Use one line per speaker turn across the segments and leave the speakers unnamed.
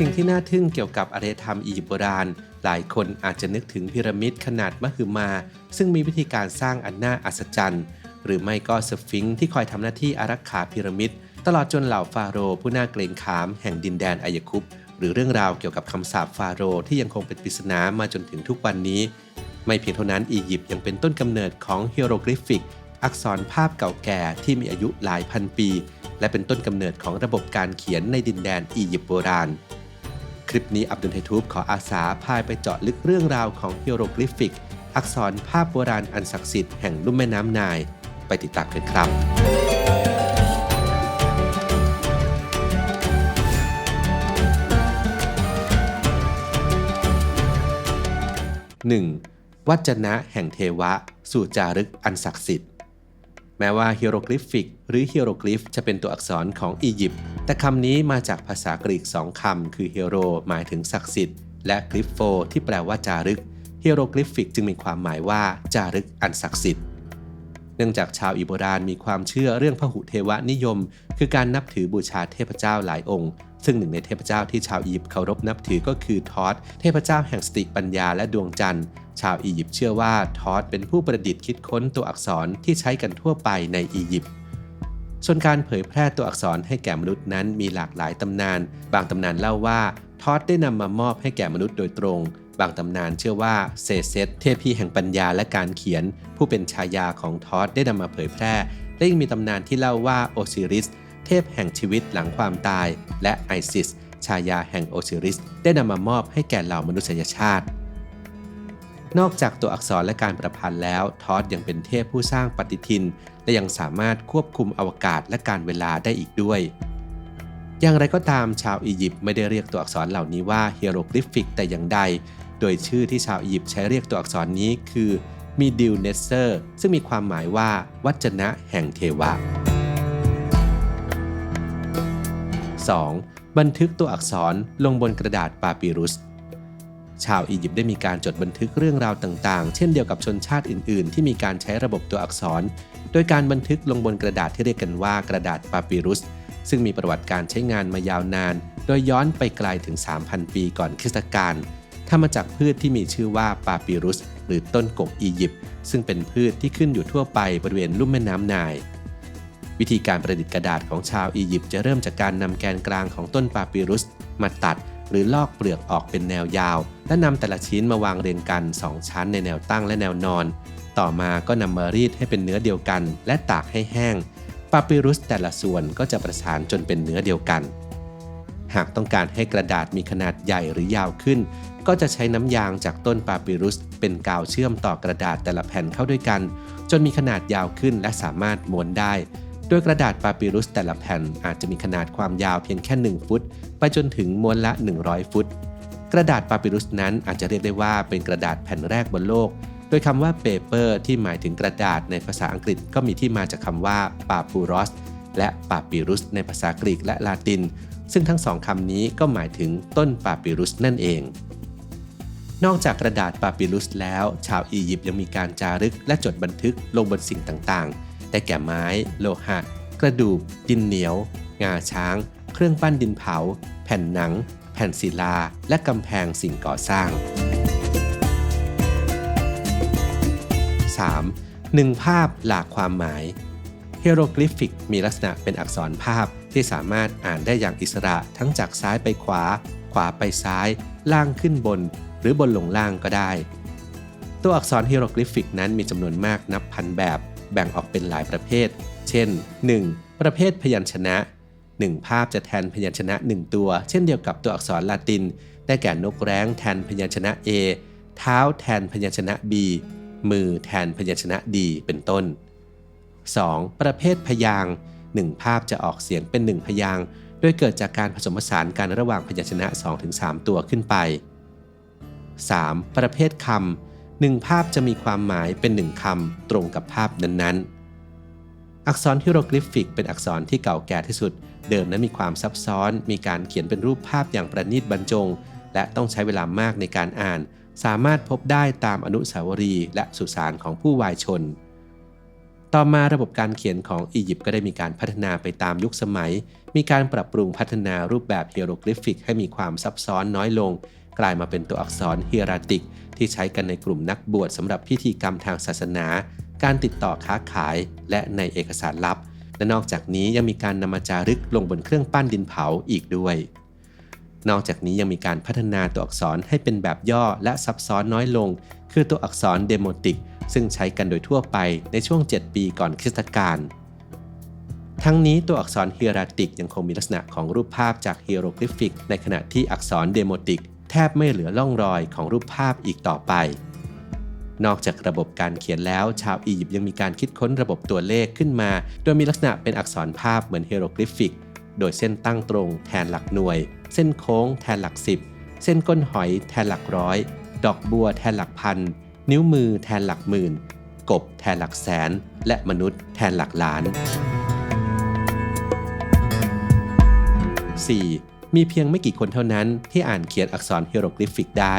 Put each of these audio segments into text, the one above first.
สิ่งที่น่าทึ่งเกี่ยวกับอารยธรรมอียิปต์โบราณหลายคนอาจจะนึกถึงพีระมิดขนาดมหึมาซึ่งมีวิธีการสร้างอันน่าอัศจรรย์หรือไม่ก็สฟิงค์ที่คอยทำหน้าที่อารักขาพีระมิดตลอดจนเหล่าฟาโรห์ผู้น่าเกรงขามแห่งดินแดนอายคุปหรือเรื่องราวเกี่ยวกับคำสาปฟาโรห์ที่ยังคงเป็นปริศนามาจนถึงทุกวันนี้ไม่เพียงเท่านั้นอียิปต์ยังเป็นต้นกำเนิดของฮีโรกลิฟิกอักษรภาพเก่าแก่ที่มีอายุหลายพันปีและเป็นต้นกำเนิดของระบบการเขียนในดินแดนอียิปต์โบราณคลิปนี้อับดุลไฮทูบขออาสาพาไปเจาะลึกเรื่องราวของฮีโรกลิฟิกอักษรภาพโบราณอันศักดิ์สิทธิ์แห่งลุ่มแม่น้ำไนล์ไปติดตามกันครับ 1. วจนะแห่งเทวะสู่จารึกอันศักดิ์สิทธิ์แม้ว่าฮีโรกลิฟิกหรือฮีโรกลิฟจะเป็นตัวอักษรของอียิปต์แต่คำนี้มาจากภาษากรีก2 คำคือฮีโรหมายถึงศักดิ์สิทธิ์และกลิฟโฟที่แปลว่าจารึกฮีโรกลิฟิกจึงมีความหมายว่าจารึกอันศักดิ์สิทธิ์เนื่องจากชาวอียิปต์โบราณมีความเชื่อเรื่องพหุเทวนิยมคือการนับถือบูชาเทพเจ้าหลายองค์ซึ่งหนึ่งในเทพเจ้าที่ชาวอียิปต์เคารพนับถือก็คือทอธเทพเจ้าแห่งสติปัญญาและดวงจันทร์ชาวอียิปต์เชื่อว่าทอธเป็นผู้ประดิษฐ์คิดค้นตัวอักษรที่ใช้กันทั่วไปในอียิปต์ส่วนการเผยแพร่ตัวอักษรให้แก่มนุษย์นั้นมีหลากหลายตำนานบางตำนานเล่าว่าทอธได้นำมามอบให้แก่มนุษย์โดยตรงบางตำนานเชื่อว่าเซเซตเทพีแห่งปัญญาและการเขียนผู้เป็นฉายาของทอธได้นำมาเผยแพร่และยังมีตำนานที่เล่าว่าโอซิริสเทพแห่งชีวิตหลังความตายและไอซิสฉายาแห่งโอซิริสได้นำมามอบให้แก่เหล่ามนุษยชาตินอกจากตัวอักษรและการประพันธ์แล้วทอธยังเป็นเทพผู้สร้างปฏิทินและยังสามารถควบคุมอวกาศและการเวลาได้อีกด้วยอย่างไรก็ตามชาวอียิปต์ไม่ได้เรียกตัวอักษรเหล่านี้ว่าฮีโรกลิฟิกแต่อย่างใดโดยชื่อที่ชาวอียิปต์ใช้เรียกตัวอักษรนี้คือมีดิลเนสเซอร์ซึ่งมีความหมายว่าวจนะแห่งเทวะ 2. บันทึกตัวอักษรลงบนกระดาษปาปิรุสชาวอียิปต์ได้มีการจดบันทึกเรื่องราวต่างๆเช่นเดียวกับชนชาติอื่นๆที่มีการใช้ระบบตัวอักษรโดยการบันทึกลงบนกระดาษที่เรียกกันว่ากระดาษปาปิรุสซึ่งมีประวัติการใช้งานมายาวนานโดยย้อนไปไกลถึง 3,000 ปีก่อนคริสตกาลทำมาจากพืชที่มีชื่อว่าปาปิรุสหรือต้นกกอียิปต์ซึ่งเป็นพืชที่ขึ้นอยู่ทั่วไปบริเวณลุ่มแม่น้ำไนล์วิธีการประดิษฐ์กระดาษของชาวอียิปต์จะเริ่มจากการนำแกนกลางของต้นปาปิรุสมาตัดหรือลอกเปลือกออกเป็นแนวยาวและนำแต่ละชิ้นมาวางเรียงกัน2 ชั้นในแนวตั้งและแนวนอนต่อมาก็นำมารีดให้เป็นเนื้อเดียวกันและตากให้แห้งปาปิรุสแต่ละส่วนก็จะประสานจนเป็นเนื้อเดียวกันหากต้องการให้กระดาษมีขนาดใหญ่หรือยาวขึ้นก็จะใช้น้ำยางจากต้นปาปิรุสเป็นกาวเชื่อมต่อกระดาษแต่ละแผ่นเข้าด้วยกันจนมีขนาดยาวขึ้นและสามารถม้วนได้โดยกระดาษปาปิรุสแต่ละแผ่นอาจจะมีขนาดความยาวเพียงแค่1 ฟุตไปจนถึงม้วนละ100 ฟุตกระดาษปาปิรุสนั้นอาจจะเรียกได้ว่าเป็นกระดาษแผ่นแรกบนโลกโดยคำว่า paper ที่หมายถึงกระดาษในภาษาอังกฤษก็มีที่มาจากคำว่า papyrus และ papyrus ในภาษากรีกและลาตินซึ่งทั้ง2คำนี้ก็หมายถึงต้นปาปิรุสนั่นเองนอกจากกระดาษปาปิรุสแล้วชาวอียิปต์ยังมีการจารึกและจดบันทึกลงบนสิ่งต่างๆได้แก่ไม้โลหะกระดูกดินเหนียวงาช้างเครื่องปั้นดินเผาแผ่นหนังแผ่นศิลาและกำแพงสิ่งก่อสร้าง 3. 1 ภาพหลากความหมายฮีโรกลิฟิกมีลักษณะเป็นอักษรภาพที่สามารถอ่านได้อย่างอิสระทั้งจากซ้ายไปขวาขวาไปซ้ายล่างขึ้นบนหรือบนลงล่างก็ได้ตัวอักษรฮีโรกลิฟิกนั้นมีจำนวนมากนับพันแบบแบ่งออกเป็นหลายประเภทเช่น 1. ประเภทพยัญชนะ1 ภาพจะแทนพยัญชนะ1 ตัวเช่นเดียวกับตัวอักษรลาตินได้แก่นกแร้งแทนพยัญชนะ A เท้าแทนพยัญชนะ B มือแทนพยัญชนะ D เป็นต้น 2. ประเภทพยางค์1 ภาพจะออกเสียงเป็น1 พยางค์โดยเกิดจากการผสมผสานกันระหว่างพยัญชนะ 2-3 ตัวขึ้นไป 3. ประเภทคำ1 ภาพจะมีความหมายเป็น1 คำตรงกับภาพนั้นๆอักษรฮีโรกลิฟิกเป็นอักษรที่เก่าแก่ที่สุดเดิมนั้นมีความซับซ้อนมีการเขียนเป็นรูปภาพอย่างประณีตบรรจงและต้องใช้เวลามากในการอ่านสามารถพบได้ตามอนุสาวรีย์และสุสานของผู้วายชน ต่อมาระบบการเขียนของอียิปต์ก็ได้มีการพัฒนาไปตามยุคสมัยมีการปรับปรุงพัฒนารูปแบบฮีโรกลิฟิกให้มีความซับซ้อนน้อยลงกลายมาเป็นตัวอักษรฮีราติกที่ใช้กันในกลุ่มนักบวชสำหรับพิธีกรรมทางศาสนาการติดต่อค้าขายและในเอกสารลับและนอกจากนี้ยังมีการนำมาจารึกลงบนเครื่องปั้นดินเผาอีกด้วยนอกจากนี้ยังมีการพัฒนาตัวอักษรให้เป็นแบบย่อและซับซ้อนน้อยลงคือตัวอักษรเดโมติกซึ่งใช้กันโดยทั่วไปในช่วง7ปีก่อนคริสตกาลทั้งนี้ตัวอักษรฮีราติกยังคงมีลักษณะของรูปภาพจากฮีโรกลิฟิกในขณะที่อักษรเดโมติกแทบไม่เหลือร่องรอยของรูปภาพอีกต่อไปนอกจากระบบการเขียนแล้วชาวอียิปต์ยังมีการคิดค้นระบบตัวเลขขึ้นมาโดยมีลักษณะเป็นอักษรภาพเหมือนฮีโรกลิฟิกโดยเส้นตั้งตรงแทนหลักหน่วยเส้นโค้งแทนหลัก10เส้นก้นหอยแทนหลักร้อยดอกบัวแทนหลักพันนิ้วมือแทนหลักหมื่นกบแทนหลักแสนและมนุษย์แทนหลักล้าน 4. มีเพียงไม่กี่คนเท่านั้นที่อ่านเขียนอักษรฮีโรกลิฟิกได้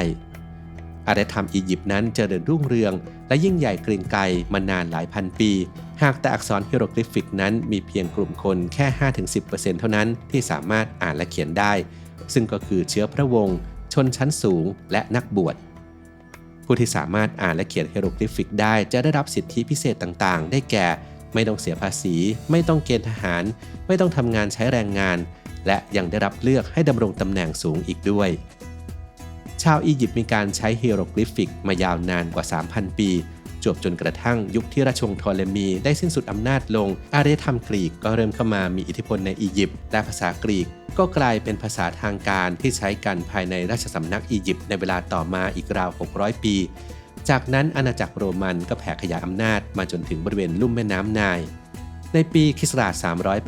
อารยธรรมอียิปต์นั้นเจริญรุ่งเรืองและยิ่งใหญ่เกรียงไกรมานานหลายพันปีหากแต่อักษรฮีโรกลิฟิกนั้นมีเพียงกลุ่มคนแค่ 5-10% เท่านั้นที่สามารถอ่านและเขียนได้ซึ่งก็คือเชื้อพระวงศ์ชนชั้นสูงและนักบวชผู้ที่สามารถอ่านและเขียนฮีโรกลิฟิกได้จะได้รับสิทธิพิเศษต่างๆได้แก่ไม่ต้องเสียภาษีไม่ต้องเกณฑ์ทหารไม่ต้องทำงานใช้แรงงานและยังได้รับเลือกให้ดำรงตำแหน่งสูงอีกด้วยชาวอียิปต์มีการใช้ฮีโรกลิฟิกมายาวนานกว่า 3,000 ปีจนกระทั่งยุคที่ราชวงศ์โทเลมีได้สิ้นสุดอำนาจลงอารยธรรมกรีกก็เริ่มเข้ามามีอิทธิพลในอียิปต์และภาษากรีกก็กลายเป็นภาษาทางการที่ใช้กันภายในราชสำนักอียิปต์ในเวลาต่อมาอีกราว600 ปีจากนั้นอาณาจักรโรมันก็แผ่ขยายอำนาจมาจนถึงบริเวณลุ่มแม่น้ำไนล์ในปีค.ศ.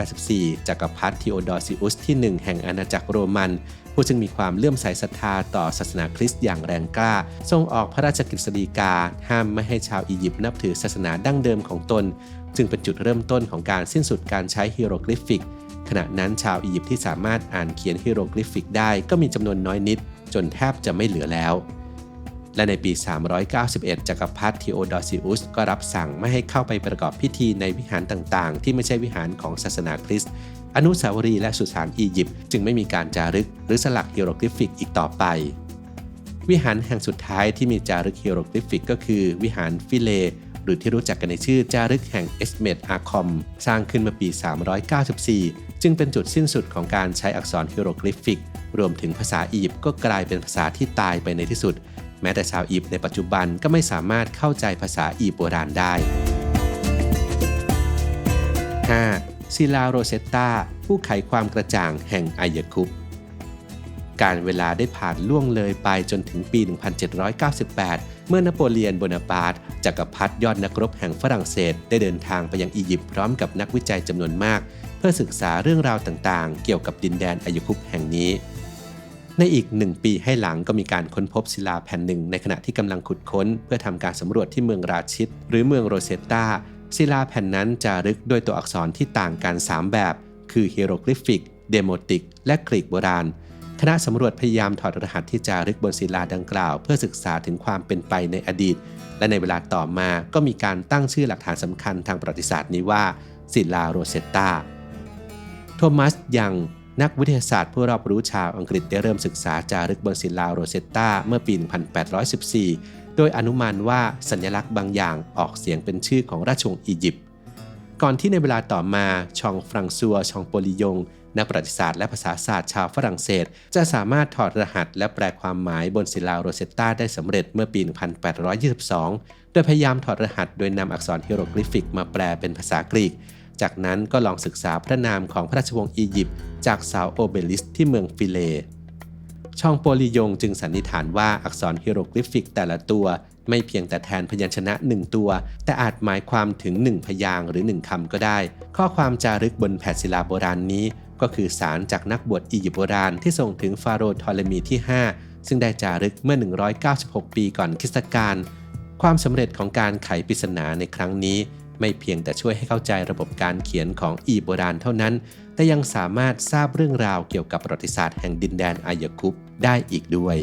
384จักรพรรดิธีโอดอซิอุสที่1แห่งอาณาจักรโรมันผู้ซึ่งมีความเลื่อมใสศรัทธาต่อศาสนาคริสต์อย่างแรงกล้าทรงออกพระราชกฤษฎีกาห้ามไม่ให้ชาวอียิปต์นับถือศาสนาดั้งเดิมของตนจึงเป็นจุดเริ่มต้นของการสิ้นสุดการใช้ฮีโรกลิฟิกขณะนั้นชาวอียิปต์ที่สามารถอ่านเขียนฮีโรกลิฟิกได้ก็มีจำนวนน้อยนิดจนแทบจะไม่เหลือแล้วและในปี 391จักรพรรดิธีโอดอซิอุสก็รับสั่งไม่ให้เข้าไปประกอบพิธีในวิหารต่างๆที่ไม่ใช่วิหารของศาสนาคริสต์อนุสาวรีย์และสุสานอียิปต์จึงไม่มีการจารึกหรือสลักฮีโรกลิฟิกอีกต่อไปวิหารแห่งสุดท้ายที่มีจารึกฮีโรกลิฟิกก็คือวิหารฟิเลหรือที่รู้จักกันในชื่อจารึกแห่งเอสเมดอาคอมสร้างขึ้นเมื่อปี 394จึงเป็นจุดสิ้นสุดของการใช้อักษรฮีโรกลิฟิกรวมถึงภาษาอียิปต์ก็กลายเป็นภาษาที่ตายไปในที่สุดแม้แต่ชาวอียิปต์ในปัจจุบันก็ไม่สามารถเข้าใจภาษาอียิปต์โบราณได้ 5. ศิลาโรเซตตาผู้ไขความกระจ่างแห่งไอยาคุปการเวลาได้ผ่านล่วงเลยไปจนถึงปี 1798 เมื่อนโปเลียนโบนาปาร์ตจักรพรรดิยอดนักรบแห่งฝรั่งเศสได้เดินทางไปยังอียิปต์พร้อมกับนักวิจัยจำนวนมากเพื่อศึกษาเรื่องราวต่างๆเกี่ยวกับดินแดนไอยาคุปแห่งนี้ในอีก1 ปีให้หลังก็มีการค้นพบศิลาแผ่นหนึ่งในขณะที่กำลังขุดค้นเพื่อทำการสำรวจที่เมืองราชิตหรือเมืองโรเซตตาศิลาแผ่นนั้นจารึกด้วยตัวอักษรที่ต่างกัน3แบบคือฮีโรกลิฟิกเดโมติกและกรีกโบราณคณะสำรวจพยายามถอดรหัสที่จารึกบนศิลาดังกล่าวเพื่อศึกษาถึงความเป็นไปในอดีตและในเวลาต่อมาก็มีการตั้งชื่อหลักฐานสำคัญทางประวัติศาสตร์นี้ว่าศิลาโรเซตตาโทมัสยังนักวิทยาศาสตร์ผู้รอบรู้ชาวอังกฤษได้เริ่มศึกษาจารึกบนศิลาโรเซตตาเมื่อปี 1814 โดยอนุมานว่าสัญลักษณ์บางอย่างออกเสียงเป็นชื่อของราชวงศ์อียิปต์ก่อนที่ในเวลาต่อมาชองฟรังซัวชองโปลียงนักประวัติศาสตร์และภาษาศาสตร์ชาวฝรั่งเศสจะสามารถถอดรหัสและแปลความหมายบนศิลาโรเซตตาได้สำเร็จเมื่อปี 1822 โดยพยายามถอดรหัสโดยนำอักษรฮีโรกลิฟิกมาแปลเป็นภาษากรีกจากนั้นก็ลองศึกษาพระนามของพระราชวงศ์อียิปต์จากเสาโอเบลิสที่เมืองฟิเลชองโปลียงจึงสันนิษฐานว่าอักษรฮีโรกลิฟิกแต่ละตัวไม่เพียงแต่แทนพยัญชนะ1ตัวแต่อาจหมายความถึง1พยางค์หรือ1คำก็ได้ข้อความจารึกบนแผ่นศิลาโบราณนี้ก็คือสารจากนักบวชอียิปต์โบราณที่ส่งถึงฟาโรห์โทเลมีที่5ซึ่งได้จารึกเมื่อ196 ปีก่อนคริสตกาลความสำเร็จของการไขปริศนาในครั้งนี้ไม่เพียงแต่ช่วยให้เข้าใจระบบการเขียนของอียิปต์โบราณเท่านั้นแต่ แต่ยังสามารถทราบเรื่องราวเกี่ยวกับประวัติศาสตร์แห่งดินแดนอายคุปได้อีกด้วย